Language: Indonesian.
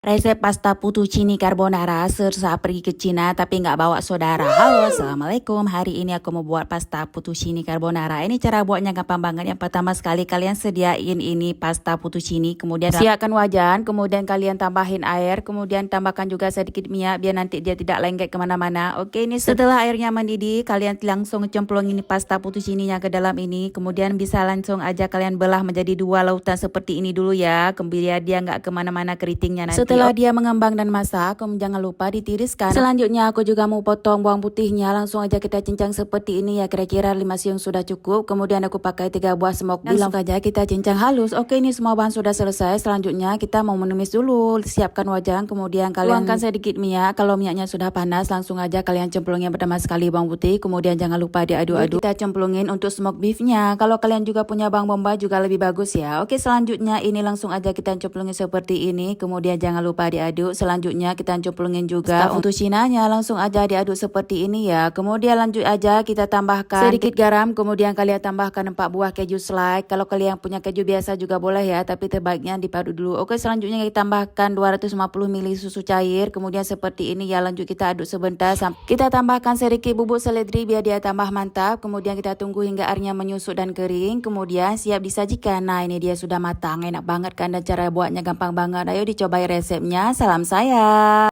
Resep pasta fettuccine carbonara saat pergi ke Cina tapi nggak bawa saudara. Halo, assalamualaikum. Hari ini aku mau buat pasta fettuccine carbonara. Ini cara buatnya gampang banget. Yang pertama sekali kalian sediain ini pasta fettuccine, kemudian siapkan wajan, kemudian kalian tambahin air, kemudian tambahkan juga sedikit minyak biar nanti dia tidak lengket kemana-mana. Oke, ini setelah airnya mendidih, kalian langsung cemplung ini pasta fettuccine-nya ke dalam ini. Kemudian bisa langsung aja kalian belah menjadi dua lautan seperti ini dulu ya. Kemudian dia nggak kemana-mana keritingnya nanti. Setelah dia mengembang dan masak, jangan lupa ditiriskan. Selanjutnya aku juga mau potong bawang putihnya. Langsung aja kita cincang seperti ini ya, kira-kira 5 siung sudah cukup. Kemudian aku pakai 3 buah smoke beef. Langsung aja kita cincang halus. Oke, ini semua bahan sudah selesai. Selanjutnya kita mau menumis dulu. Siapkan wajan, kemudian kalian tuangkan sedikit minyak. Kalau minyaknya sudah panas, langsung aja kalian cemplungin pertama sekali bawang putih. Kemudian jangan lupa diaduk-aduk. Kita cemplungin untuk smoke beefnya. Kalau kalian juga punya bawang bombay juga lebih bagus ya. Oke, selanjutnya ini langsung aja kita cemplungin seperti ini. Kemudian jangan lupa diaduk. Selanjutnya kita cemplungin juga fettuccine-nya, langsung aja diaduk seperti ini ya. Kemudian lanjut aja kita tambahkan sedikit garam, kemudian kalian tambahkan 4 buah keju slice. Kalau kalian punya keju biasa juga boleh ya, tapi terbaiknya diparut dulu. Oke, selanjutnya kita tambahkan 250 ml susu cair, kemudian seperti ini ya. Lanjut kita aduk sebentar. Kita tambahkan sedikit bubuk seledri biar dia tambah mantap. Kemudian kita tunggu hingga airnya menyusut dan kering. Kemudian siap disajikan. Nah, ini dia sudah matang, enak banget kan, dan cara buatnya gampang banget. Ayo dicobai resepnya. Salam saya.